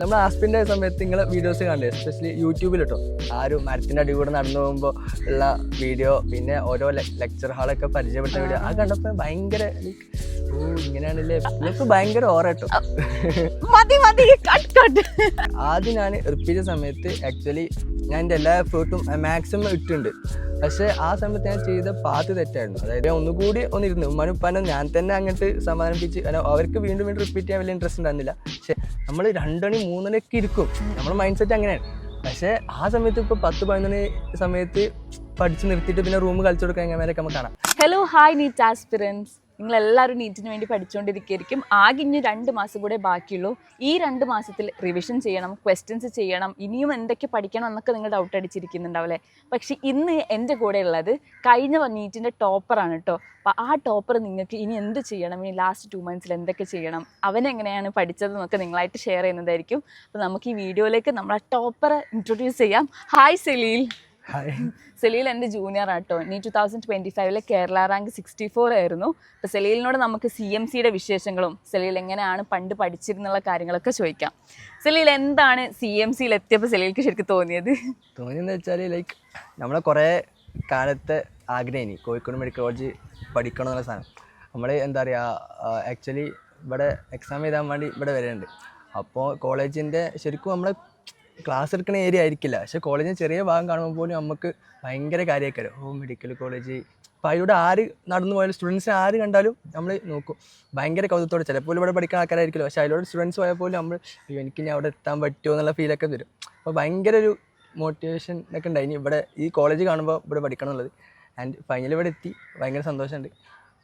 നമ്മൾ ആസ്പിൻ്റെ സമയത്ത് നിങ്ങളെ വീഡിയോസ് കാണില്ലേ, എസ്പെഷ്യലി യൂട്യൂബിൽ കേട്ടോ, ആ ഒരു മരത്തിൻ്റെ അടി കൂടെ നടന്നു പോകുമ്പോൾ ഉള്ള വീഡിയോ, പിന്നെ ഓരോ ലെക്ചർ ഹാളൊക്കെ പരിചയപ്പെട്ട വീഡിയോ, അത് കണ്ടപ്പോൾ ഭയങ്കര ഇങ്ങനെയാണല്ലേ, നിങ്ങൾക്ക് ഭയങ്കര ഓറട്ടോ. ആദ്യം ഞാൻ റിപ്പീറ്റ് സമയത്ത് ആക്ച്വലി ഞാൻ എൻ്റെ എല്ലാ എഫേർട്ടും മാക്സിമം ഇട്ടുണ്ട്. പക്ഷേ ആ സമയത്ത് ഞാൻ ചെയ്ത പാത്ത് തെറ്റായിരുന്നു. അതായത് ഒന്നുകൂടി ഒന്നിരുന്നു ഉമ്മാനുപ്പാനും ഞാൻ തന്നെ അങ്ങോട്ട് സമാധാനിപ്പിച്ച്, അവർക്ക് വീണ്ടും വീണ്ടും റിപ്പീറ്റ് ചെയ്യാൻ വലിയ ഇൻട്രസ്റ്റ് ഉണ്ടായിരുന്നില്ല. പക്ഷേ നമ്മൾ 2 മണി 3 മണിയൊക്കെ ഇരിക്കും, നമ്മുടെ മൈൻഡ് സെറ്റ് അങ്ങനെയാണ്. പക്ഷേ ആ സമയത്ത് ഇപ്പോൾ 10-11 മണി സമയത്ത് പഠിച്ച് നിർത്തിയിട്ട് പിന്നെ റൂം കളിച്ചു കൊടുക്കാൻ എങ്ങനെയൊക്കെ നമുക്ക് കാണാം. Hello, hi NEET aspirants. നിങ്ങളെല്ലാവരും നീറ്റിന് വേണ്ടി പഠിച്ചുകൊണ്ടിരിക്കുകയായിരിക്കും. ആകെ ഇനി 2 മാസം കൂടെ ബാക്കിയുള്ളൂ. ഈ 2 മാസത്തിൽ റിവിഷൻ ചെയ്യണം, ക്വസ്റ്റ്യൻസ് ചെയ്യണം, ഇനിയും എന്തൊക്കെ പഠിക്കണം എന്നൊക്കെ നിങ്ങൾ ഡൗട്ട് അടിച്ചിരിക്കുന്നുണ്ടാവില്ലേ. പക്ഷേ ഇന്ന് എൻ്റെ കൂടെ ഉള്ളത് കഴിഞ്ഞ നീറ്റിൻ്റെ ടോപ്പറാണ് കേട്ടോ. അപ്പോൾ ആ ടോപ്പർ നിങ്ങൾക്ക് ഇനി എന്ത് ചെയ്യണം, ഇനി ലാസ്റ്റ് 2 മന്ത്സിൽ എന്തൊക്കെ ചെയ്യണം, അവനെങ്ങനെയാണ് പഠിച്ചതെന്നൊക്കെ നിങ്ങളായിട്ട് ഷെയർ ചെയ്യുന്നതായിരിക്കും. അപ്പോൾ നമുക്ക് ഈ വീഡിയോയിലേക്ക് നമ്മളെ ടോപ്പറെ ഇൻട്രൊഡ്യൂസ് ചെയ്യാം. ഹായ് സെലീൽ. സെലീൽ എൻ്റെ ജൂനിയർ ആട്ടോ. നീ 2025 കേരള റാങ്ക് 64 ആയിരുന്നു. അപ്പോൾ സെലീലിനോട് നമുക്ക് CMCയുടെ വിശേഷങ്ങളും സെലീൽ എങ്ങനെയാണ് പണ്ട് പഠിച്ചിരുന്നുള്ള കാര്യങ്ങളൊക്കെ ചോദിക്കാം. സെലീൽ, എന്താണ് CMCയിൽ എത്തിയപ്പോൾ സെലീൽക്ക് ശരിക്കും തോന്നിയെന്ന് വെച്ചാൽ ലൈക്ക് നമ്മളെ കുറേ കാലത്തെ ആഗ്രഹം കോഴിക്കോട് മെഡിക്കൽ കോളേജ് പഠിക്കണം എന്നുള്ള സാധനം. നമ്മൾ എന്താ പറയുക, ആക്ച്വലി ഇവിടെ എക്സാം എഴുതാൻ വേണ്ടി ഇവിടെ വരുന്നുണ്ട്. അപ്പോൾ കോളേജിൻ്റെ ശരിക്കും നമ്മൾ ക്ലാസ് എടുക്കുന്ന ഏരിയ ആയിരിക്കില്ല, പക്ഷേ കോളേജിന് ചെറിയ ഭാഗം കാണുമ്പോൾ പോലും നമുക്ക് ഭയങ്കര കാര്യമാക്കാരം. Medical college. അപ്പോൾ അതിലൂടെ ആര് നടന്നു പോയാലും സ്റ്റുഡൻസിനെ ആര് കണ്ടാലും നമ്മൾ നോക്കും ഭയങ്കര കൗതുകത്തോടെ. ചിലപ്പോൾ ഇവിടെ പഠിക്കുന്ന ആൾക്കാരായിരിക്കില്ല, പക്ഷേ അതിലൂടെ സ്റ്റുഡൻസ് പോയാൽ പോലും നമ്മൾ എനിക്ക് ഇനി അവിടെ എത്താൻ പറ്റുമോ എന്നുള്ള ഫീലൊക്കെ വരും. അപ്പോൾ ഭയങ്കര ഒരു മോട്ടിവേഷൻ ഒക്കെ ഉണ്ടായി ഇവിടെ ഈ കോളേജ് കാണുമ്പോൾ ഇവിടെ പഠിക്കണം എന്നുള്ളത്. ആൻഡ് ഫൈനൽ ഇവിടെ എത്തി, ഭയങ്കര സന്തോഷമുണ്ട്.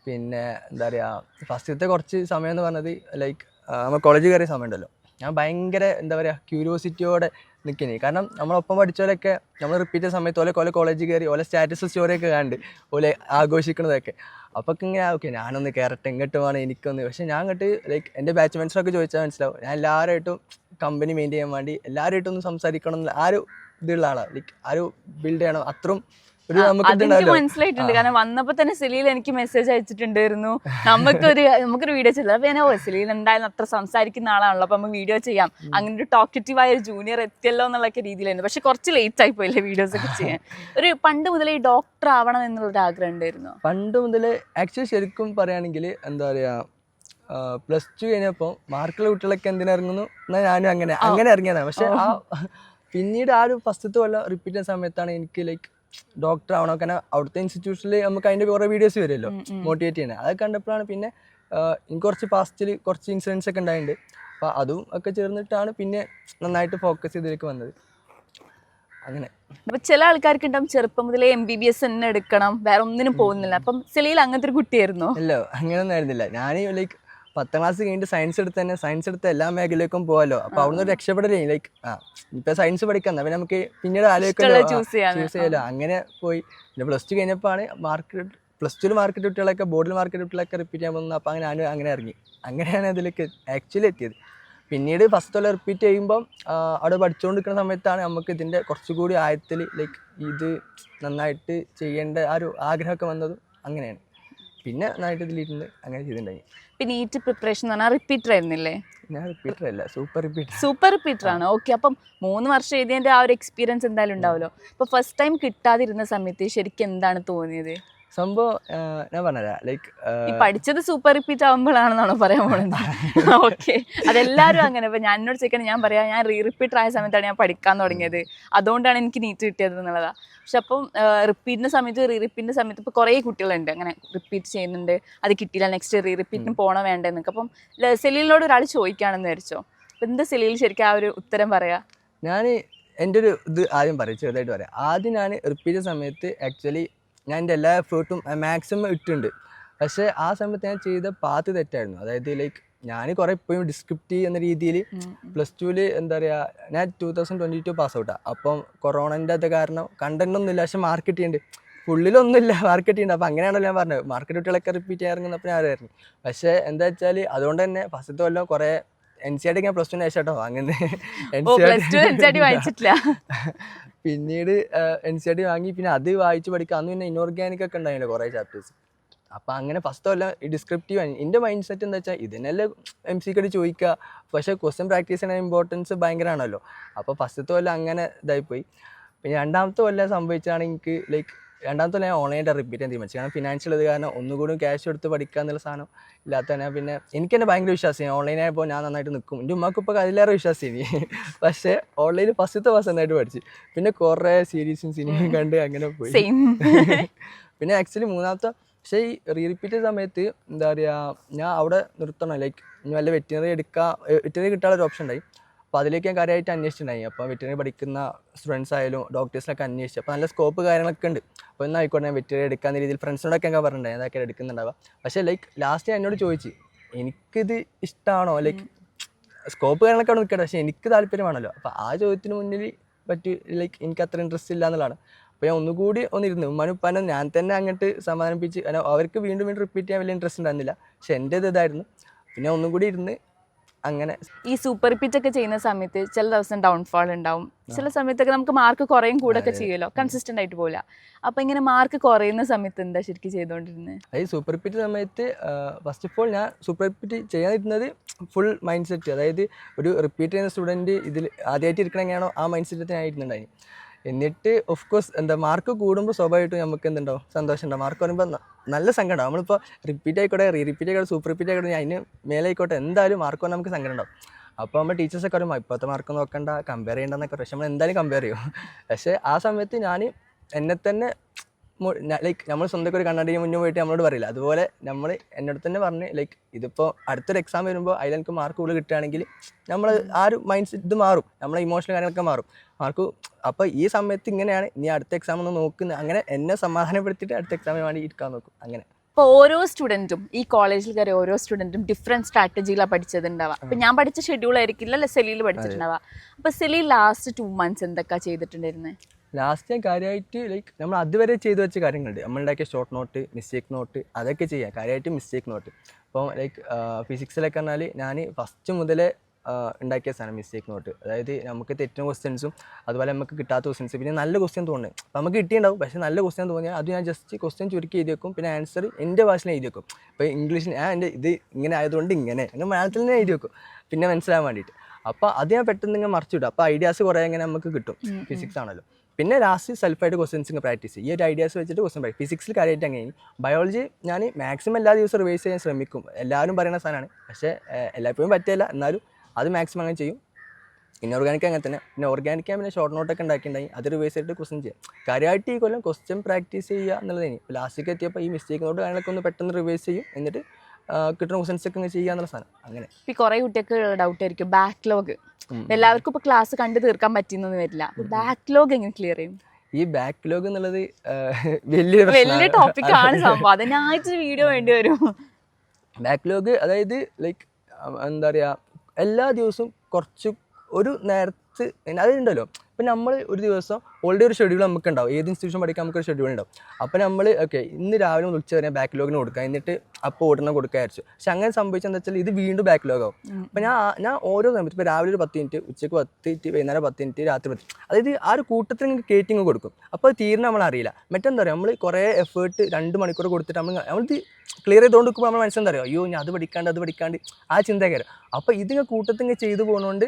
പിന്നെ എന്താ പറയുക, ഫസ്റ്റത്തെ കുറച്ച് സമയം എന്ന് പറഞ്ഞത് ലൈക്ക് നമ്മൾ കോളേജ് കയറിയ സമയം ഉണ്ടല്ലോ, ഞാൻ ഭയങ്കര എന്താ പറയുക ക്യൂരിയോസിറ്റിയോടെ നിൽക്കുന്നത്. കാരണം നമ്മളൊപ്പം പഠിച്ചവരൊക്കെ നമ്മൾ റിപ്പീറ്റ് സമയത്ത് ഓലെ കോളേജ് കയറി ഓലെ സ്റ്റാറ്റസ് സ്റ്റോറിയൊക്കെ കണ്ട് ഓലെ ആഘോഷിക്കുന്നതൊക്കെ. അപ്പോൾ ഇങ്ങനെ ഓക്കെ ഞാനൊന്ന് കയറട്ടെ, ഇങ്ങോട്ട് വേണം എനിക്കൊന്ന്. പക്ഷേ ഞാൻ അങ്ങോട്ട് ലൈക്ക് എൻ്റെ ബാച്ച്മെൻറ്റ്സൊക്കെ ചോദിച്ചാൽ മനസ്സിലാവും, ഞാൻ എല്ലാവരുമായിട്ടും കമ്പനി മെയിൻറ്റെയിൻ ചെയ്യാൻ വേണ്ടി എല്ലാവരുമായിട്ടും ഒന്ന് സംസാരിക്കണം എന്നുള്ള ആ ഒരു ഇതുള്ള ആളാണ്. ലൈക്ക് ആ ഒരു ബിൽഡ് ചെയ്യണം, അത്രയും അതെനിക്ക് മനസ്സിലായിട്ടുണ്ട്. കാരണം വന്നപ്പോ തന്നെ സെലീൽ എനിക്ക് മെസ്സേജ് അയച്ചിട്ടുണ്ടായിരുന്നു, നമുക്കൊരു വീഡിയോ ചെയ്യാം. അപ്പൊ ഞാൻ സെലീൽ എന്തായാലും അത്ര സംസാരിക്കുന്ന ആളാണല്ലോ, അപ്പൊ നമുക്ക് വീഡിയോ ചെയ്യാം. അങ്ങനെ ഒരു ടോക്കറ്റീവ് ആയ ഒരു ജൂനിയർ എത്തിയല്ലോ എന്നുള്ളൊക്കെ രീതിയിലായിരുന്നു. പക്ഷെ കുറച്ച് ലേറ്റ് ആയി പോയില്ലേ വീഡിയോസ് ഒക്കെ ചെയ്യാൻ. ഒരു പണ്ട് മുതലേ ഈ ഡോക്ടർ ആവണം എന്നുള്ളൊരു ആഗ്രഹം ഉണ്ടായിരുന്നു. പണ്ട് മുതലേ ആക്ച്വലി ശരിക്കും പറയുകയാണെങ്കിൽ എന്താ പറയാ, +2 കഴിഞ്ഞപ്പോൾ മാർക്കുള്ള കുട്ടികളൊക്കെ എന്തിനിറങ്ങുന്നു എന്നാൽ ഞാനും അങ്ങനെ ഇറങ്ങിയതാണ്. പക്ഷെ പിന്നീട് ആ ഒരു ഫസ്റ്റത്തെ കൊല്ലം റിപ്പീറ്റ് ചെയ്യുന്ന സമയത്താണ് എനിക്ക് ലൈക്ക് ഡോക്ടർ ആവണോ. കാരണം അവിടുത്തെ ഇൻസ്റ്റിറ്റ്യൂഷനിൽ നമുക്ക് അതിൻ്റെ കുറേ വീഡിയോസ് വരുമല്ലോ മോട്ടിവേറ്റ് ചെയ്യുന്നത്. അതൊക്കെ കണ്ടപ്പോഴാണ് പിന്നെ എനിക്ക് കുറച്ച് പാസ്റ്റിൽ കുറച്ച് ഇൻസിഡൻസ് ഒക്കെ ഉണ്ടായിട്ടുണ്ട്. അപ്പോൾ അതും ഒക്കെ ചേർന്നിട്ടാണ് പിന്നെ നന്നായിട്ട് ഫോക്കസ് ചെയ്തിലേക്ക് വന്നത്. അങ്ങനെ അപ്പൊ ചില ആൾക്കാർക്ക് ഉണ്ടാവും ചെറുപ്പം മുതലേ MBBS തന്നെ എടുക്കണം, വേറെ ഒന്നിനും പോകുന്നില്ല. അപ്പം സെലീൽ അങ്ങനത്തെ ഒരു കുട്ടിയായിരുന്നോ? അല്ലോ, അങ്ങനെയൊന്നും ആയിരുന്നില്ല. ഞാൻ ലൈക്ക് 10ാം ക്ലാസ് കഴിഞ്ഞിട്ട് സയൻസ് എടുത്ത എല്ലാ മേഖലയിലേക്കും പോകാമല്ലോ. അപ്പോൾ അവിടുന്ന് ഒരു രക്ഷപ്പെടലേ ലൈക്ക് ഇപ്പം സയൻസ് പഠിക്കാം, അപ്പം നമുക്ക് പിന്നീട് ആലോചിക്കാമല്ലോ, ചൂസ് ചെയ്യാമല്ലോ. അങ്ങനെ പോയി. പിന്നെ +2 കഴിഞ്ഞപ്പോൾ ആണ് +2 മാർക്കറ്റ് കുട്ടികളൊക്കെ ബോർഡിൽ മാർക്കറ്റ് കുട്ടികളൊക്കെ റിപ്പീറ്റ് ചെയ്യാൻ പോകുന്നത്. അപ്പോൾ അങ്ങനെ ഇറങ്ങി. അങ്ങനെയാണ് അതിലേക്ക് ആക്ച്വലി എത്തിയത്. പിന്നീട് ഫസ്റ്റ് തൊല്ല റിപ്പീറ്റ് ചെയ്യുമ്പം അവിടെ പഠിച്ചുകൊണ്ടിരിക്കുന്ന സമയത്താണ് നമുക്ക് ഇതിൻ്റെ കുറച്ചുകൂടി ആഴത്തിൽ ലൈക്ക് ഇത് നന്നായിട്ട് ചെയ്യേണ്ട ആ ഒരു ആഗ്രഹമൊക്കെ വന്നതും അങ്ങനെയാണ്. പിന്നെ നന്നായിട്ട് ഇതിലിരുന്ന് അങ്ങനെ ചെയ്തിട്ടുണ്ടായി. പിന്നെ നീറ്റ് പ്രിപ്പറേഷൻ എന്ന് പറഞ്ഞാൽ റിപ്പീറ്റർ ആയിരുന്നില്ലേ? ഞാൻ റിപ്പീറ്റർ അല്ല, സൂപ്പർ റിപ്പീറ്റർ ആണ്. ഓക്കെ, അപ്പം 3 വർഷം എഴുതിയതിൻ്റെ ആ ഒരു എക്സ്പീരിയൻസ് എന്തായാലും ഉണ്ടാവുമല്ലോ. ഇപ്പോൾ ഫസ്റ്റ് ടൈം കിട്ടാതിരുന്ന സമയത്ത് ശരിക്കും എന്താണ് തോന്നിയത്? സംഭവം ഞാൻ പറഞ്ഞുതരാം. ലൈക്ക് പഠിച്ചത് സൂപ്പർ റിപ്പീറ്റ് ആകുമ്പോഴാണെന്നാണോ പറയാൻ പോകുന്നത്? ഓക്കെ, അതെല്ലാവരും അങ്ങനെ. ഇപ്പം ഞാൻ എന്നോട് ചോദിക്കണം, ഞാൻ പറയാം ഞാൻ റിപ്പീറ്റർ ആയ സമയത്താണ് ഞാൻ പഠിക്കാൻ തുടങ്ങിയത്, അതുകൊണ്ടാണ് എനിക്ക് നീറ്റ് കിട്ടിയത് എന്നുള്ളതാണ്. പക്ഷെ അപ്പം റിപ്പീറ്റിൻ്റെ സമയത്ത് ഇപ്പോൾ കുറേ കുട്ടികളുണ്ട് അങ്ങനെ റിപ്പീറ്റ് ചെയ്യുന്നുണ്ട്, അത് കിട്ടിയില്ല, നെക്സ്റ്റ് റിപ്പീറ്റിന് പോകണോ വേണ്ടെന്നൊക്കെ. അപ്പം സെലീലിനോട് ഒരാൾ ചോദിക്കുകയാണെന്ന് വിചാരിച്ചോ, അപ്പം എന്താ സെലീൽ ശരിക്കും ആ ഒരു ഉത്തരം പറയാ? ഞാൻ എൻ്റെ ഒരു ഇത് ആദ്യം പറയാം, ചെറുതായിട്ട് പറയാം. ആദ്യം ഞാൻ റിപ്പീറ്റ് സമയത്ത് ആക്ച്വലി ഞാൻ എൻ്റെ എല്ലാ എഫേർട്ടും മാക്സിമം ഇട്ടുണ്ട്. പക്ഷേ ആ സമയത്ത് ഞാൻ ചെയ്ത പാത്ത് തെറ്റായിരുന്നു. അതായത് ലൈക്ക് ഞാൻ കുറേ ഇപ്പോഴും ഡിസ്ക്രിപ്റ്റ് എന്ന രീതിയിൽ +2 എന്താ പറയുക, ഞാൻ 2022 പാസ് ഔട്ടാണ്. അപ്പം കൊറോണൻ്റെ അത് കാരണം കണ്ടന്റ് ഒന്നുമില്ല, പക്ഷെ മാർക്കറ്റ് ചെയ്യുന്നുണ്ട്, ഫുള്ളിലൊന്നുമില്ല മാർക്കറ്റ് ചെയ്യുന്നുണ്ട്. അപ്പോൾ അങ്ങനെയാണല്ലോ ഞാൻ പറഞ്ഞത്, മാർക്കറ്റ് കുട്ടികളൊക്കെ റിപ്പീറ്റ് ചെയ്യാൻ ഇറങ്ങുന്നപ്പോൾ ഞാൻ ആയിരുന്നു. പക്ഷേ എന്താ വെച്ചാൽ അതുകൊണ്ട് തന്നെ ഫസ്റ്റത്തെ കൊല്ലം കുറേ NCERT ഞാൻ +2 ശേഷം കേട്ടോ അങ്ങനെ വായിച്ചിട്ടില്ല. പിന്നീട് NCERT വാങ്ങി, പിന്നെ അത് വായിച്ച് പഠിക്കുക. അന്ന് പിന്നെ ഇനോർഗാനിക് ഒക്കെ ഉണ്ടായില്ല കുറേ ചാപ്റ്റേഴ്സ്. അപ്പോൾ അങ്ങനെ ഫസ്റ്റ് അല്ല ഈ ഡിസ്ക്രിപ്റ്റീവ് എൻ്റെ മൈൻഡ് സെറ്റ് എന്താ വെച്ചാൽ ഇതിനെല്ലാം MCQ ചോദിക്കുക, പക്ഷേ ക്വസ്റ്റ്യൻ പ്രാക്ടീസ് ചെയ്യുന്ന ഇമ്പോർട്ടൻസ് ഭയങ്കരമാണല്ലോ. അപ്പോൾ ഫസ്റ്റത്തെ കൊല്ലം അങ്ങനെ ഇതായിപ്പോയി. പിന്നെ രണ്ടാമത്തെ കൊല്ലം സംഭവിച്ചാണെങ്കിൽ എനിക്ക് ലൈക്ക് രണ്ടാമത്തെ ഞാൻ ഓൺലൈനായിട്ട് റിപ്പീറ്റ് ചെയ്യാൻ തീരുമാനിച്ചു. കാരണം ഫിനാൻഷ്യൽ ഇത് കാരണം ഒന്നുകൂടി ക്യാഷ് എടുത്ത് പഠിക്കുക എന്നുള്ള സാധനം ഇല്ലാത്ത ഞാൻ പിന്നെ എനിക്ക് തന്നെ ഭയങ്കര വിശ്വാസം ഓൺലൈനായപ്പോൾ ഞാൻ നന്നായിട്ട് നിൽക്കും. എൻ്റെ ഉമ്മക്ക് ഇപ്പോൾ അതിലേറെ വിശ്വാസം ഇനി. പക്ഷേ ഓൺലൈനിൽ ഫസ്റ്റത്തെ മാസം നന്നായിട്ട് പഠിച്ചു. പിന്നെ കുറേ സീരീസും സിനിമയും കണ്ട് അങ്ങനെ പോയി. പിന്നെ ആക്ച്വലി മൂന്നാമത്തെ പക്ഷേ ഈ റിപ്പീറ്റ് സമയത്ത് എന്താ പറയുക, ഞാൻ അവിടെ നിർത്തണം. ലൈക്ക് ഇനി വല്ല വെറ്റിനറി കിട്ടാനുള്ള ഒരു ഓപ്ഷൻ ഉണ്ടായി. അപ്പോൾ അതിലേക്ക് ഞാൻ കാര്യമായിട്ട് അന്വേഷിച്ചിട്ടുണ്ടായി. അപ്പോൾ വെറ്റിനറി പഠിക്കുന്ന സ്റ്റുഡൻസ് ആയാലും ഡോക്ടേഴ്സിനൊക്കെ അന്വേഷിച്ചു. അപ്പോൾ നല്ല സ്കോപ്പ് കാര്യങ്ങളൊക്കെ ഉണ്ട്. അപ്പോൾ എന്നാൽ ആയിക്കോട്ടെ ഞാൻ വെറ്റിനറി എടുക്കാവുന്ന രീതിയിൽ ഫ്രണ്ട്സിനോടൊക്കെ ഞാൻ പറഞ്ഞിട്ടുണ്ടായി അതൊക്കെ എടുക്കുന്നുണ്ടാവുക. പക്ഷേ ലൈക്ക് ലാസ്റ്റ് എന്നോട് ചോദിച്ചു എനിക്കിത് ഇഷ്ടമാണോ, ലൈക്ക് സ്കോപ്പ് കാര്യങ്ങളൊക്കെ അവിടെ നിൽക്കട്ടെ, പക്ഷേ എനിക്ക് താല്പര്യമാണല്ലോ. അപ്പോൾ ആ ചോദ്യത്തിന് മുന്നിൽ ലൈക്ക് എനിക്ക് അത്ര ഇൻട്രസ്റ്റ് ഇല്ല എന്നുള്ളതാണ്. അപ്പോൾ ഞാൻ ഒന്നുകൂടി ഒന്നിരുന്നു ഉമ്മാനുപ്പാനും ഞാൻ തന്നെ അങ്ങോട്ട് സമാധാനിപ്പിച്ച്. അവർക്ക് വീണ്ടും റിപ്പീറ്റ് ചെയ്യാൻ വലിയ ഇൻട്രസ്റ്റ് ഉണ്ടായിരുന്നില്ല, പക്ഷെ എൻ്റെ ഇതായിരുന്നു. പിന്നെ ഒന്നും കൂടി ഇരുന്ന് അങ്ങനെ. ഈ സൂപ്പർ റിപ്പീറ്റ് ഒക്കെ ചെയ്യുന്ന സമയത്ത് ചില ദിവസം ഡൗൺഫാൾ ഉണ്ടാവും, ചില സമയത്തൊക്കെ നമുക്ക് മാർക്ക് കുറയും കൂടൊക്കെ ചെയ്യുമല്ലോ, കൺസിസ്റ്റന്റ് ആയിട്ട് പോകില്ല. അപ്പോൾ ഇങ്ങനെ മാർക്ക് കുറയുന്ന സമയത്ത് എന്താ ശരിക്കും ചെയ്തുകൊണ്ടിരുന്നത്? അതായത് സൂപ്പർ റിപ്പീറ്റ് സമയത്ത് ഫസ്റ്റ് ഓഫ് ഓൾ ഞാൻ സൂപ്പർ റിപ്പീറ്റ് ചെയ്യാനിരുന്നത് ഫുൾ മൈൻഡ് സെറ്റ്, അതായത് ഒരു റിപ്പീറ്റ് ചെയ്യുന്ന സ്റ്റുഡൻറ്റ് ഇതിൽ ആദ്യമായിട്ട് ഇരിക്കണം എങ്ങനെയാണോ ആ മൈൻഡ് സെറ്റ് ഞാൻ ഇരുന്നുണ്ടായി. എന്നിട്ട് ഓഫ് കോഴ്സ് എന്താ മാർക്ക് കൂടുമ്പോൾ സ്വാഭാവികമായിട്ടും നമുക്ക് എന്തുണ്ടാവും, സന്തോഷം ഉണ്ടാവും. മാർക്ക് പറയുമ്പോൾ നല്ല സങ്കടം. നമ്മളിപ്പോൾ റിപ്പീറ്റ് ആയിക്കോട്ടെ, റിപ്പീറ്റ് ആയിക്കോട്ടെ, സൂപ്പർ റിപ്പീറ്റ് ആയിക്കോട്ടെ, അതിന് മേലായിക്കോട്ടെ, എന്തായാലും മാർക്ക് പറഞ്ഞാൽ നമുക്ക് സങ്കടം ഉണ്ടാവും. അപ്പോൾ നമ്മൾ ടീച്ചേഴ്സൊക്കെ പറയുമ്പോൾ ഇപ്പോഴത്തെ മാർക്ക് നോക്കണ്ട, കമ്പയർ ചെയ്യേണ്ടെന്നൊക്കെ. പക്ഷേ നമ്മൾ എന്തായാലും കമ്പയർ ചെയ്യും. പക്ഷേ ആ സമയത്ത് ഞാൻ എന്നെ തന്നെ ലൈക്ക് നമ്മൾ സ്വന്തം ഒരു കണ്ണാടിന് മുന്നേ പോയിട്ട് നമ്മളോട് പറയില്ല, അതുപോലെ നമ്മൾ എന്നോട് തന്നെ പറഞ്ഞ് ലൈക്ക് ഇതിപ്പോൾ അടുത്തൊരു എക്സാം വരുമ്പോൾ അതിൽ എനിക്ക് മാർക്ക് കൂടുതൽ കിട്ടുകയാണെങ്കിൽ നമ്മൾ ആ ഒരു മൈൻഡ് സെറ്റ് ഇത് മാറും, നമ്മളെ ഇമോഷണൽ കാര്യങ്ങളൊക്കെ മാറും. മാർക്ക് അപ്പോൾ ഈ സമയത്ത് ഇങ്ങനെയാണ്, നീ അടുത്ത എക്സാം ഒന്ന് നോക്കുന്നത്, അങ്ങനെ എന്നെ സമാധാനപ്പെടുത്തിയിട്ട് അടുത്ത എക്സാമിന് വേണ്ടി ഇരിക്കാൻ നോക്കും. അങ്ങനെ ഇപ്പോൾ ഓരോ സ്റ്റുഡൻറ്റും ഈ കോളേജിൽ കയറി ഓരോ സ്റ്റുഡൻറ്റും ഡിഫറെൻറ്റ് സ്ട്രാറ്റജിയിലാണ് പഠിച്ചതുണ്ടാവുക. അപ്പം ഞാൻ പഠിച്ച ഷെഡ്യൂൾ ആയിരിക്കില്ല അല്ലെ സെലിയിൽ പഠിച്ചിട്ടുണ്ടാവുക. അപ്പോൾ സെലിയിൽ ലാസ്റ്റ് 2 months എന്തൊക്കെയാണ് ചെയ്തിട്ടുണ്ടായിരുന്നത്? ലാസ്റ്റ് ഞാൻ കാര്യമായിട്ട് ലൈക്ക് നമ്മൾ അതുവരെ ചെയ്തു വെച്ച കാര്യങ്ങളുണ്ട്, നമ്മളുണ്ടാക്കിയ ഷോർട്ട് നോട്ട്, മിസ്റ്റേക്ക് നോട്ട്, അതൊക്കെ ചെയ്യാം. കാര്യമായിട്ട് മിസ്റ്റേക്ക് നോട്ട്. അപ്പോൾ ലൈക്ക് ഫിസിക്സിലൊക്കെ പറഞ്ഞാൽ ഞാൻ ഫസ്റ്റ് മുതലേ ഉണ്ടാക്കിയ സാധനം മിസ്റ്റേക്ക് നോട്ട്. അതായത് നമുക്ക് തെറ്റുന്ന ക്വസ്റ്റ്യൻസും അതുപോലെ നമുക്ക് കിട്ടാത്ത ക്വസ്റ്റ്യൻസ്, പിന്നെ നല്ല ക്വസ്റ്റ്യൻ തോന്നുന്നത് അപ്പോൾ നമുക്ക് കിട്ടിയിട്ടുണ്ടാവും, പക്ഷേ നല്ല ക്വസ്റ്റ്യൻ തോന്നിയാൽ അത് ഞാൻ ജസ്റ്റ് ക്വസ്റ്റ്യൻ ചുരുക്കി എഴുതി വെക്കും. പിന്നെ ആൻസർ എൻ്റെ ഭാഷയിൽ എഴുതി വെക്കും. ഇപ്പോൾ ഇംഗ്ലീഷിന് എൻ്റെ ഇത് ഇങ്ങനെ ആയതുകൊണ്ട് ഇങ്ങനെ അങ്ങനെ മലയാളത്തിൽ തന്നെ എഴുതി വെക്കും, പിന്നെ മനസ്സിലാകാൻ വേണ്ടിയിട്ട്. അപ്പോൾ അത് ഞാൻ പെട്ടെന്ന് ഇങ്ങനെ മറിച്ചിടും. അപ്പോൾ ഐഡിയാസ് കുറേ ഇങ്ങനെ നമുക്ക് കിട്ടും. ഫിസിക്സ് ആണല്ലോ. പിന്നെ ലാസ്റ്റ് സെൽഫായിട്ട് ക്വസ്റ്റ്യൻസ് ഇങ്ങനെ പ്രാക്ടീസ് ചെയ്യും. ഈ ഒരു ഐഡിയാസ് വെച്ചിട്ട് ക്വസ്റ്റ്യൻ പ്രാക്ടീസ്. ഫിസിക്സിൽ കാര്യമായിട്ട് അങ്ങനെ. ബയോളജി ഞാൻ മാക്സിമം എല്ലാ ദിവസവും റിവൈസ് ചെയ്യാൻ ശ്രമിക്കും. എല്ലാവരും പറയുന്ന സാധനമാണ്, പക്ഷേ എല്ലായ്പ്പോഴും പറ്റില്ല, എന്നാലും അത് മാക്സിമം അങ്ങനെ ചെയ്യും. ഇൻഓർഗാനിക് അങ്ങനെ തന്നെ. പിന്നെ ഓർഗാനിക് പിന്നെ ഷോർട്ട് നോട്ടൊക്കെ ഉണ്ടാക്കിയിട്ടുണ്ടായി, അത് റിവൈസ് ചെയ്തിട്ട് ക്വസ്റ്റ്യൻ ചെയ്യാം. കാര്യമായിട്ട് ഈ കൊല്ലം ക്വസ്റ്റ്യൻ പ്രാക്ടീസ് ചെയ്യുക എന്നുള്ളതിന്. ഇപ്പോൾ ലാസ്റ്റിലേക്ക് എത്തിയപ്പോൾ ഈ മിസ്റ്റേക്ക് നോട്ട് കാര്യങ്ങളൊക്കെ ഒന്ന് പെട്ടെന്ന് റിവൈസ് ചെയ്യും, എന്നിട്ട് കിട്ടുന്ന ക്വസ്റ്റ്യൻസ് ഒക്കെ ചെയ്യുക എന്നുള്ള സാധനം. അങ്ങനെ ഇപ്പോൾ കുറേ കുട്ടികൾക്ക് ഡൗട്ട് ആയിരിക്കും ബാക്ക്ലോഗ്. എല്ലാവർക്കും ഇപ്പോൾ ക്ലാസ് കണ്ട് തീർക്കാൻ പറ്റിയെന്നൊന്നും വരില്ല. ബാക്ക്ലോഗ് എങ്ങനെ ക്ലിയർ ചെയ്യും? ഈ ബാക്ക്ലോഗ് എന്നുള്ളത് വലിയ ടോപ്പിക്കാണ് സംഭവം, അതിനായിട്ട് വീഡിയോ വേണ്ടി വരും. ബാക്ക്ലോഗ് അതായത് ലൈക്ക് എന്താ പറയുക, എല്ലാ ദിവസവും കുറച്ച് ഒരു നേരത്ത് അതുണ്ടല്ലോ. ഇപ്പം നമ്മൾ ഒരു ദിവസം ഓൾറെഡി ഒരു ഷെഡ്യൂൾ നമുക്ക് ഉണ്ടാവും, ഏത് ഇൻസ്റ്റിറ്റ്യൂഷൻ പഠിക്കാൻ നമുക്കൊരു ഷെഡ്യൂൾ ഉണ്ടാവും. അപ്പോൾ നമ്മൾ ഓക്കെ ഇന്ന് രാവിലെ മുതൽ ഉച്ച വരെ ബാക്ക്ലോഗിന് കൊടുക്കുക, എന്നിട്ട് അപ്പോൾ ഓടണം കൊടുക്കുക വിചാരിച്ചു. പക്ഷെ അങ്ങനെ സംഭവിച്ചെന്ന് വെച്ചാൽ ഇത് വീണ്ടും ബാക്ക്ലോഗ് ആവും. അപ്പോൾ ഞാൻ ഓരോ സമയത്ത് ഇപ്പോൾ രാവിലെ ഒരു 10 മിനിറ്റ്, ഉച്ചയ്ക്ക് 10 മിനിറ്റ്, വൈകുന്നേരം 10 മിനിറ്റ്, രാത്രി 10, അതായത് ആ ഒരു കൂട്ടത്തിൽ നിങ്ങൾക്ക് കേറ്റിങ് കൊടുക്കും. അപ്പോൾ അത് തീർന്ന് നമ്മളറിയില്ല. മറ്റെന്താ പറയുക, നമ്മൾ കുറേ എഫേർട്ട് 2 മണിക്കൂർ കൊടുത്തിട്ട് നമ്മളിത് ക്ലിയർ ചെയ്തുകൊണ്ട് നിൽക്കുമ്പോൾ നമ്മൾ മനസ്സിലെന്താ പറയുക, അയ്യോ ഞാൻ അത് പഠിക്കാണ്ട് ആ ചിന്തകരം. അപ്പോൾ ഇതിങ്ങനെ കൂട്ടത്തിൽ ചെയ്തു പോകുന്നതുകൊണ്ട്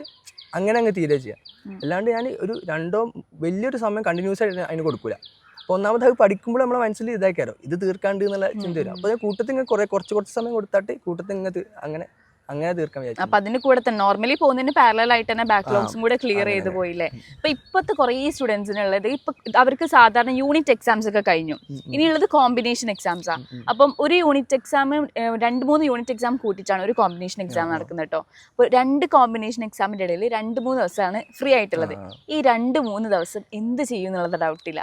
അങ്ങനെ അങ്ങ് തീരെ ചെയ്യാം. അല്ലാണ്ട് ഞാൻ ഒരു 2 വലിയൊരു സമയം കണ്ടിന്യൂസ് ആയിട്ട് അതിന് കൊടുക്കില്ല. അപ്പോൾ ഒന്നാമത് അത് പഠിക്കുമ്പോൾ നമ്മളെ മനസ്സിൽ ഇതാക്കാരോ ഇത് തീർക്കാണ്ട് എന്നുള്ള ചിന്ത വരും. അപ്പോൾ ഞാൻ കൂട്ടത്തിൽ ഇങ്ങനെ കുറച്ച് സമയം കൊടുത്താട്ട് കൂട്ടത്തിൽ ഇങ്ങനെ അങ്ങനെ തീർക്കാൻ വിചാരിച്ചു. അപ്പൊ അതിന് കൂടെ തന്നെ നോർമലി പോകുന്നതിന് പാരലൽ ആയിട്ട് തന്നെ ബാക്ക്ലോഗ്സും കൂടെ ക്ലിയർ ചെയ്ത് പോയില്ലേ? അപ്പൊ ഇപ്പോഴത്തെ കുറേ സ്റ്റുഡൻസിനുള്ളത് ഇപ്പൊ അവർക്ക് സാധാരണ യൂണിറ്റ് എക്സാംസ് ഒക്കെ കഴിഞ്ഞു, ഇനിയുള്ളത് കോമ്പിനേഷൻ എക്സാംസാ. അപ്പം ഒരു യൂണിറ്റ് എക്സാം 2-3 യൂണിറ്റ് എക്സാം കൂട്ടിയിട്ടാണ് ഒരു കോമ്പിനേഷൻ എക്സാം നടക്കുന്നത് കേട്ടോ. അപ്പോൾ 2 കോമ്പിനേഷൻ എക്സാമിന്റെ ഇടയിൽ 2-3 ദിവസമാണ് ഫ്രീ ആയിട്ടുള്ളത്. ഈ 2-3 ദിവസം എന്ത് ചെയ്യും എന്നുള്ളത് ഡൗട്ടില്ല.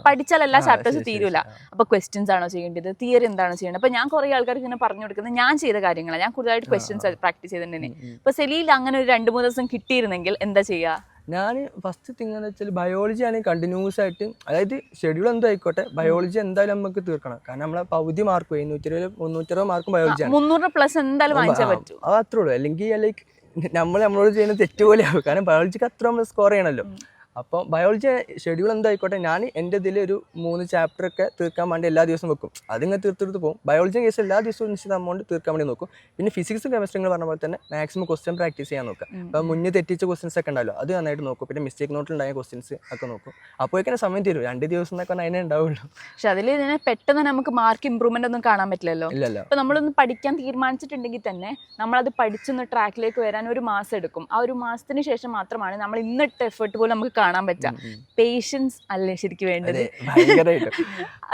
പഠിച്ചാൽ എല്ലാ ചാപ്റ്റേഴ്സും തീരൂല. അപ്പൊ ക്വസ്റ്റ്യൻസ് ആണോ ചെയ്യേണ്ടത്, തിയറി എന്താണോ ചെയ്യേണ്ടത്? അപ്പൊ ഞാൻ കുറെ ആൾക്കാർക്ക് ഇങ്ങനെ പറഞ്ഞു കൊടുക്കുന്നത് ഞാൻ ചെയ്ത കാര്യങ്ങളാണ്, ഞാൻ കൂടുതലായിട്ട് ക്വസ്റ്റ്യൻസ് പ്രാക്ടീസ് ചെയ്തിട്ടുണ്ടെങ്കിൽ. ഇപ്പൊ സെലിയിൽ അങ്ങനെ ഒരു 2-3 ദിവസം കിട്ടിയിരുന്നെങ്കിൽ എന്താ ചെയ്യാ? ഞാൻ ഫസ്റ്റ് തിങ് എന്ന് വെച്ചാൽ ബയോളജി ആണ് കണ്ടിന്യൂസ് ആയിട്ട്, അതായത് ഷെഡ്യൂൾ എന്തോ ആയിക്കോട്ടെ ബയോളജി എന്തായാലും നമുക്ക് തീർക്കണം. കാരണം നമ്മളെ പകുതി മാർക്ക് 220-360 മാർക്കും ബയോളജിയാണ്. 300+ എന്തായാലും വാങ്ങിച്ചാൽ പറ്റും. അത് അത്രേ ഉള്ളൂ. അല്ലെങ്കിൽ ലൈക്ക് നമ്മളോട് ചെയ്യുന്ന തെറ്റ് പോലെ ആവും. കാരണം ബയോളജിക്ക് അത്ര നമ്മൾ സ്കോർ ചെയ്യണമല്ലോ. അപ്പോൾ ബയോളജി ഷെഡ്യൂൾ എന്തായിക്കോട്ടെ ഞാൻ എൻ്റെ ഇതിൽ ഒരു 3 ചാപ്റ്ററൊക്കെ തീർക്കാൻ വേണ്ടി എല്ലാ ദിവസവും വെക്കും. അതിങ്ങനെ തീർത്ത് പോകും. ബയോളജി കേസ് എല്ലാ ദിവസവും നിശ്ചിത അമൗണ്ട് തീർക്കാൻ വേണ്ടി നോക്കും. പിന്നെ ഫിസിക്സും കെമിസ്ട്രി പറഞ്ഞ പോലെ തന്നെ മാക്സിമം ക്വസ്റ്റ്യൻ പ്രാക്ടീസ് ചെയ്യാൻ നോക്കുക. അപ്പോൾ മുന്നേ തെറ്റിച്ച ക്വസ്റ്റ്യൻസ് ഒക്കെ ഉണ്ടാവല്ലോ, അത് നന്നായിട്ട് നോക്കും. പിന്നെ മിസ്റ്റേക്ക് നോട്ടിലുണ്ടായ ക്വസ്റ്റ്യൻസ് ഒക്കെ നോക്കും. അപ്പോഴേക്കും സമയം തരും. 2 ദിവസം എന്നൊക്കെ അതിനെ ഉണ്ടാവുള്ളൂ. പക്ഷെ അതിൽ ഇതിനെ പെട്ടെന്ന് നമുക്ക് മാർക്ക് ഇമ്പ്രൂവ്മെന്റ് ഒന്നും കാണാൻ പറ്റില്ലല്ലോ. ഇല്ലല്ലോ. അപ്പോൾ നമ്മളൊന്ന് പഠിക്കാൻ തീരുമാനിച്ചിട്ടുണ്ടെങ്കിൽ തന്നെ നമ്മളത് പഠിച്ചൊന്ന് ട്രാക്കിലേക്ക് വരാൻ 1 മാസം എടുക്കും. ആ 1 മാസത്തിന് ശേഷം മാത്രമാണ് നമ്മൾ ഇന്നിട്ട എഫേർട്ട് പോലും നമുക്ക് കാണാൻ പറ്റുക. പേഷ്യൻസ് അല്ലേ ശരിക്കും വേണ്ടത്.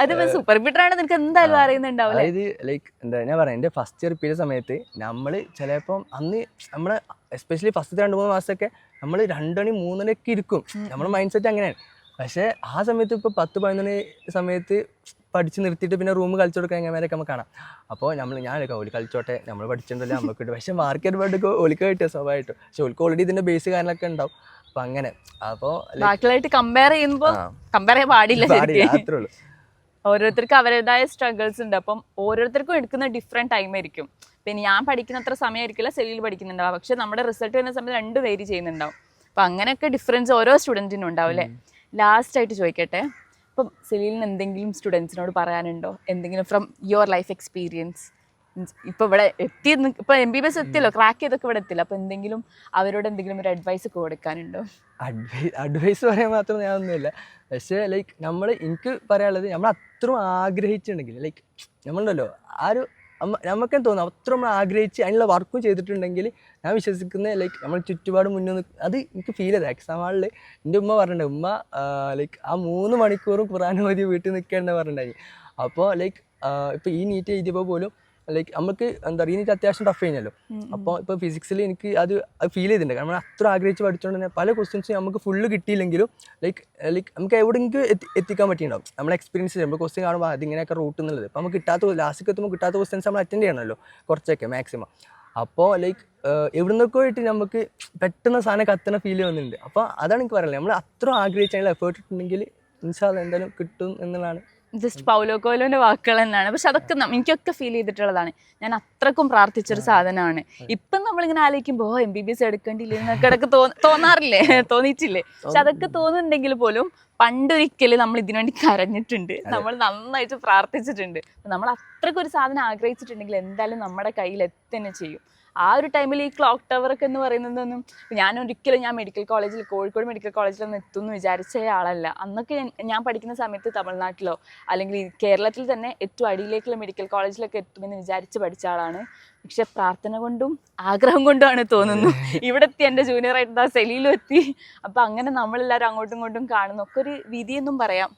അത് സൂപ്പർ ബിറ്ററാണ്, നിനക്ക് എന്തായാലും അറിയുന്നുണ്ടാവും. അതായത് ലൈക്ക് എന്താ ഞാൻ പറയാം, എൻ്റെ ഫസ്റ്റ് ഇയർ പീരിയഡ് സമയത്ത് നമ്മൾ ചിലപ്പം അന്ന് നമ്മളെ എസ്പെഷ്യലി ഫസ്റ്റ് 2-3 മാസമൊക്കെ നമ്മൾ 2 മണി 3 മണിയൊക്കെ ഇരിക്കും. നമ്മുടെ മൈൻഡ് സെറ്റ് അങ്ങനെയാണ്. പക്ഷേ ആ സമയത്ത് ഇപ്പോൾ 10-11 മണി സമയത്ത് പഠിച്ച് നിർത്തിയിട്ട് പിന്നെ റൂം കളിച്ചു കൊടുക്കാൻ എങ്ങനെയൊക്കെ നമുക്ക് കാണാം. അപ്പോൾ ഞാൻ ഓലി കളിച്ചോട്ടെ, നമ്മൾ പഠിച്ചിട്ടുണ്ടല്ലോ നമുക്ക് കിട്ടും. പക്ഷേ മാർക്ക് ഒരുപാട് ഓലിക്ക് കിട്ടിയ സ്വാഭാവികമായിട്ടും. പക്ഷെ ഓലിക്ക് ഓൾറെഡി ഇതിൻ്റെ ബേസ് കാര്യങ്ങളൊക്കെ ഉണ്ടാവും. അപ്പം അങ്ങനെ അപ്പോൾ ബാക്കിയായിട്ട് കമ്പയർ ചെയ്യുമ്പോൾ കമ്പയർ ചെയ്യാൻ പാടില്ല. അത്രേ ഉള്ളൂ. ഓരോരുത്തർക്കും അവരുടേതായ സ്ട്രഗിൾസ് ഉണ്ട്. അപ്പം ഓരോരുത്തർക്കും എടുക്കുന്ന ഡിഫറെൻറ്റ് ടൈം ആയിരിക്കും. പിന്നെ ഞാൻ പഠിക്കുന്ന അത്ര സമയമായിരിക്കില്ല സെലീൽ പഠിക്കുന്നുണ്ടാവും. പക്ഷെ നമ്മുടെ റിസൾട്ട് വരുന്ന സമയത്ത് 2 വേരി ചെയ്യുന്നുണ്ടാവും. അപ്പം അങ്ങനെയൊക്കെ ഡിഫറൻസ് ഓരോ സ്റ്റുഡൻറ്റിനും ഉണ്ടാവും അല്ലേ. ലാസ്റ്റായിട്ട് ചോദിക്കട്ടെ, ഇപ്പം സെലീലിന് എന്തെങ്കിലും സ്റ്റുഡൻസിനോട് പറയാനുണ്ടോ? എന്തെങ്കിലും ഫ്രം യുവർ ലൈഫ് എക്സ്പീരിയൻസ്. ഇപ്പം ഇവിടെ എത്തി, ഇപ്പം MBBS എത്തിയല്ലോ, ക്രാക്ക് ചെയ്തൊക്കെ ഇവിടെ എത്തില്ല. അപ്പം എന്തെങ്കിലും അവരോട് എന്തെങ്കിലും ഒരു അഡ്വൈസ് ഒക്കെ കൊടുക്കാനുണ്ടോ? അഡ്വൈസ് പറയാൻ മാത്രം ഞാനൊന്നുമില്ല. പക്ഷേ ലൈക്ക് എനിക്ക് പറയാനുള്ളത്, നമ്മൾ അത്രയും ആഗ്രഹിച്ചിട്ടുണ്ടെങ്കിൽ ലൈക്ക് നമ്മളുണ്ടല്ലോ ആ ഒരു നമുക്കെന്ന് തോന്നുന്നു അത്ര നമ്മൾ ആഗ്രഹിച്ച് അതിനുള്ള വർക്കും ചെയ്തിട്ടുണ്ടെങ്കിൽ ഞാൻ വിശ്വസിക്കുന്നത് ലൈക്ക് നമ്മൾ ചുറ്റുപാട് മുന്നേ അത് എനിക്ക് ഫീൽ ചെയ്തത്. എക്സാം ഹാളിൽ എൻ്റെ ഉമ്മ പറഞ്ഞിട്ടുണ്ട്, ഉമ്മ ലൈക്ക് ആ 3 മണിക്കൂറും ഖുർആൻ ഓതി വീട്ടിൽ നിൽക്കേണ്ട പറഞ്ഞിട്ടുണ്ടായി. അപ്പോൾ ലൈക്ക് ഇപ്പോൾ ഈ നീറ്റ് എഴുതിയപ്പോൾ പോലും ലൈക്ക് നമുക്ക് എന്താ പറയുക, എനിക്ക് അത്യാവശ്യം ടഫ് കഴിഞ്ഞല്ലോ. അപ്പോൾ ഇപ്പോൾ ഫിസിക്സിൽ എനിക്ക് അത് ഫീൽ ചെയ്തിട്ടുണ്ട്. കാരണം അത്ര ആഗ്രഹിച്ച് പഠിച്ചുകൊണ്ട് തന്നെ പല ക്വസ്റ്റ്യൻസും നമുക്ക് ഫുള്ള് കിട്ടിയില്ലെങ്കിലും ലൈക്ക് നമുക്ക് എവിടെയെങ്കിലും എത്തിക്കാൻ പറ്റിയിട്ടുണ്ടാവും. നമ്മൾ എക്സ്പീരിയൻസ് ചെയ്യുമ്പോൾ ക്വസ്റ്റ്യൻ കാണുമ്പോൾ അതിങ്ങനെയൊക്കെ റൂട്ട് എന്നുള്ളത്. അപ്പോൾ നമുക്ക് ലാസ്റ്റ് എത്തുമ്പോൾ കിട്ടാത്ത ക്വസ്റ്റ്യൻസ് നമ്മൾ അറ്റൻഡ് ചെയ്യണമല്ലോ കുറച്ചൊക്കെ മാക്സിമം. അപ്പോൾ ലൈക്ക് എവിടെ നിന്നൊക്കെ ആയിട്ട് നമുക്ക് പെട്ടെന്ന് സാധനം കത്തുന്ന ഫീൽ വന്നിട്ടുണ്ട്. അപ്പോൾ അതാണ് എനിക്ക് പറയുന്നത്, നമ്മൾ അത്ര ആഗ്രഹിച്ച് അതിൽ എഫേർട്ട് ഇട്ടുണ്ടെങ്കിൽ ഇൻഷാ അല്ലാഹ് എന്തായാലും കിട്ടും എന്നുള്ളതാണ്. ജസ്റ്റ് പൗലോ കോയിലോന്റെ വാക്കുകൾ തന്നെയാണ്. പക്ഷെ അതൊക്കെ എനിക്കൊക്കെ ഫീൽ ചെയ്തിട്ടുള്ളതാണ്. ഞാൻ അത്രക്കും പ്രാർത്ഥിച്ചൊരു സാധനമാണ്. ഇപ്പം നമ്മളിങ്ങനെ ആലോചിക്കുമ്പോൾ MBBS എടുക്കേണ്ടിയില്ല എന്നൊക്കെ ഇടയ്ക്ക് തോന്നാറില്ലേ, തോന്നിയിട്ടില്ലേ? പക്ഷെ അതൊക്കെ തോന്നുന്നുണ്ടെങ്കിൽ പോലും പണ്ടൊരിക്കൽ നമ്മൾ ഇതിനു വേണ്ടി കരഞ്ഞിട്ടുണ്ട്, നമ്മൾ നന്നായിട്ട് പ്രാർത്ഥിച്ചിട്ടുണ്ട്. നമ്മൾ അത്രക്കൊരു സാധനം ആഗ്രഹിച്ചിട്ടുണ്ടെങ്കിൽ എന്തായാലും നമ്മുടെ കയ്യിൽ എത്തന്നെ ചെയ്യും. ആ ഒരു ടൈമിൽ ഈ ക്ലോക്ക് ടവർ ഒക്കെ എന്ന് പറയുന്നതൊന്നും ഞാൻ മെഡിക്കൽ കോളേജിൽ, കോഴിക്കോട് മെഡിക്കൽ കോളേജിലൊന്നും എത്തുമെന്ന് വിചാരിച്ച ആളല്ല. അന്നൊക്കെ ഞാൻ പഠിക്കുന്ന സമയത്ത് തമിഴ്നാട്ടിലോ അല്ലെങ്കിൽ കേരളത്തിൽ തന്നെ ഏറ്റവും അടിയിലേക്കുള്ള മെഡിക്കൽ കോളേജിലൊക്കെ എത്തുമെന്ന് വിചാരിച്ച് പഠിച്ച ആളാണ്. പക്ഷെ പ്രാർത്ഥന കൊണ്ടും ആഗ്രഹം കൊണ്ടുമാണ് തോന്നുന്നു ഇവിടെ എത്തി. എൻ്റെ ജൂനിയറായിട്ട് സെലീലും എത്തി. അപ്പം അങ്ങനെ നമ്മളെല്ലാവരും അങ്ങോട്ടും ഇങ്ങോട്ടും കാണുന്ന ഒക്കെ ഒരു വിധിയെന്നും പറയാം.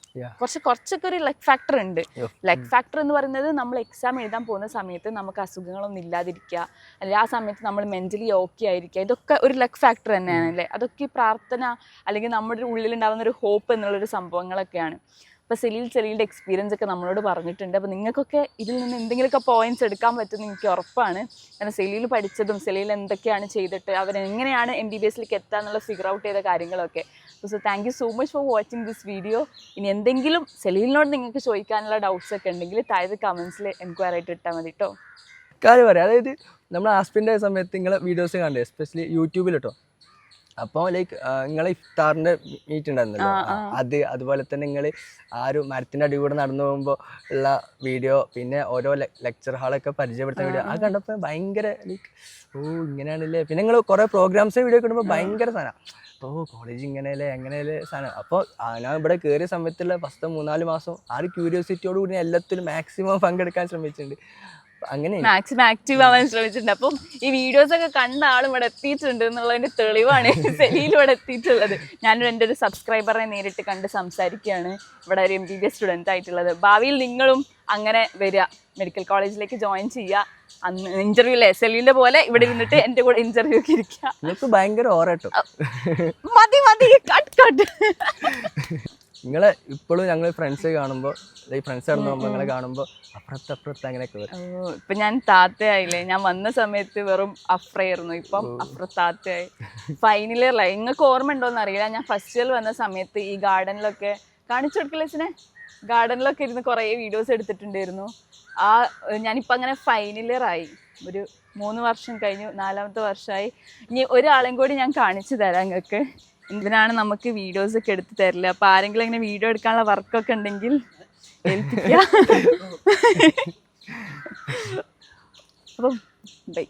കുറച്ചൊക്കെ ഒരു ലക്ക് ഫാക്ടർ ഉണ്ട്. ലക്ക് ഫാക്ടർ എന്ന് പറയുന്നത് നമ്മൾ എക്സാം എഴുതാൻ പോകുന്ന സമയത്ത് നമുക്ക് അസുഖങ്ങളൊന്നും ഇല്ലാതിരിക്കുക, അല്ലെങ്കിൽ ആ സമയത്ത് നമ്മൾ മെൻ്റലി ഓക്കെ ആയിരിക്കുക, ഇതൊക്കെ ഒരു ലക്ക് ഫാക്ടർ തന്നെയാണ് അല്ലേ. അതൊക്കെ ഈ പ്രാർത്ഥന അല്ലെങ്കിൽ നമ്മുടെ ഉള്ളിലുണ്ടാകുന്ന ഒരു ഹോപ്പ് എന്നുള്ളൊരു സംഭവങ്ങളൊക്കെയാണ്. അപ്പോൾ സെലീലിൻ്റെ എക്സ്പീരിയൻസ് ഒക്കെ നമ്മളോട് പറഞ്ഞിട്ടുണ്ട്. അപ്പോൾ നിങ്ങൾക്കൊക്കെ ഇതിൽ നിന്ന് എന്തെങ്കിലുമൊക്കെ പോയിന്റ്സ് എടുക്കാൻ പറ്റുമെന്ന് എനിക്ക് ഉറപ്പാണ്. കാരണം സെലീൽ പഠിച്ചതും സെലീൽ എന്തൊക്കെയാണ് ചെയ്തിട്ട് അവരെങ്ങനെയാണ് MBBSലേക്ക് എത്തുക എന്നുള്ള ഫിഗർ ഔട്ട് ചെയ്ത കാര്യങ്ങളൊക്കെ. So thank you so much for watching this video. ഇനി എന്തെങ്കിലും സെലീലിനോട് നിങ്ങൾക്ക് ചോദിക്കാനുള്ള ഡൗട്ട്സ് ഒക്കെ ഉണ്ടെങ്കിൽ താഴെ കമൻസിൽ എൻക്വയറി ആയിട്ട് ഇട്ടാൽ മതി കേട്ടോ. കാര്യം പറയാം, അതായത് നമ്മൾ ആസ്പിൻ്റെ സമയത്ത് നിങ്ങളെ വീഡിയോസ് കണ്ടേ, എസ്പെഷ്യലി യൂട്യൂബിൽ കേട്ടോ. അപ്പോൾ ലൈക്ക് നിങ്ങൾ ഇഫ്താറിൻ്റെ മീറ്റ് ഉണ്ടായിരുന്നല്ലോ, അതുപോലെ തന്നെ നിങ്ങൾ ആ ഒരു മരത്തിൻ്റെ അടി കൂടെ നടന്നു പോകുമ്പോൾ ഉള്ള വീഡിയോ, പിന്നെ ഓരോ ലെക്ചർ ഹാളൊക്കെ പരിചയപ്പെടുത്തുന്ന വീഡിയോ, അത് കണ്ടപ്പോൾ ഭയങ്കര ലൈക്ക് ഇങ്ങനെയാണല്ലേ. പിന്നെ നിങ്ങൾ കുറേ പ്രോഗ്രാംസ് വീഡിയോ കിട്ടുമ്പോൾ ഭയങ്കര സാധനം, കോളേജ് ഇങ്ങനെയല്ലേ അങ്ങനെയല്ലേ സാധനം. അപ്പോൾ ഞാൻ ഇവിടെ കയറിയ സമയത്തുള്ള ഫസ്റ്റ് 3-4 മാസം ആ ഒരു ക്യൂരിയോസിറ്റിയോട് കൂടി എല്ലാത്തിലും മാക്സിമം പങ്കെടുക്കാൻ ശ്രമിച്ചിട്ടുണ്ട്. അങ്ങനെ മാക്സിമം ആക്റ്റീവ് ആവാൻ ശ്രമിച്ചിട്ടുണ്ട്. അപ്പം ഈ വീഡിയോസ് ഒക്കെ കണ്ട ആളും ഇവിടെ എത്തിയിട്ടുണ്ട് എന്നുള്ളതിന്റെ തെളിവാണ് സെലീൽ ഇവിടെ എത്തിയിട്ടുള്ളത്. ഞാനൊരു എൻ്റെ ഒരു സബ്സ്ക്രൈബറെ നേരിട്ട് കണ്ട് സംസാരിക്കുകയാണ്, ഇവിടെ ഒരു MBBS സ്റ്റുഡൻ്റ് ആയിട്ടുള്ളത്. ഭാവിയിൽ നിങ്ങളും അങ്ങനെ വരിക, മെഡിക്കൽ കോളേജിലേക്ക് ജോയിൻ ചെയ്യുക. അന്ന് ഇന്റർവ്യൂ അല്ലേ സെലീലിന്റെ പോലെ ഇവിടെ ഇരുന്നിട്ട് എൻ്റെ കൂടെ ഇന്റർവ്യൂ ഒക്കെ ഇരിക്കുക. ഭയങ്കര ഓറട്ടോ, മതി കട്ട്. നിങ്ങളെ ഇപ്പോഴും ഞങ്ങൾ ഫ്രണ്ട്സ് കാണുമ്പോൾ ഫ്രണ്ട്സ് നടന്നു നിങ്ങളെ കാണുമ്പോൾ അപ്പുറത്ത് അങ്ങനെയൊക്കെ വരും. ഇപ്പൊ ഞാൻ താത്തയായില്ലേ, ഞാൻ വന്ന സമയത്ത് വെറും അഫ്രയായിരുന്നു, ഇപ്പം താത്തയായി. ഫൈനൽ ഇയർ നിങ്ങൾക്ക് ഓർമ്മ ഉണ്ടോന്ന് അറിയില്ല, ഞാൻ ഫസ്റ്റ് ഇയർ വന്ന സമയത്ത് ഈ ഗാർഡനിലൊക്കെ കാണിച്ചു കൊടുക്കലേസിനെ ഗാർഡനിലൊക്കെ ഇരുന്ന് കുറേ വീഡിയോസ് എടുത്തിട്ടുണ്ടായിരുന്നു. ഞാനിപ്പോൾ അങ്ങനെ ഫൈനൽ ഇയർ ആയി, ഒരു 3 വർഷം കഴിഞ്ഞു, 4ാമത്തെ വർഷമായി. ഇനി ഒരാളെയും കൂടി ഞാൻ കാണിച്ചു തരാം നിങ്ങൾക്ക്. ഇതിനാണ് നമുക്ക് വീഡിയോസ് ഒക്കെ എടുത്ത് തരില്ല. അപ്പോൾ ആരെങ്കിലും ഇങ്ങനെ വീഡിയോ എടുക്കാനുള്ള വർക്കൊക്കെ ഉണ്ടെങ്കിൽ ഏൽപ്പിക്കുക. അപ്പം ബൈ.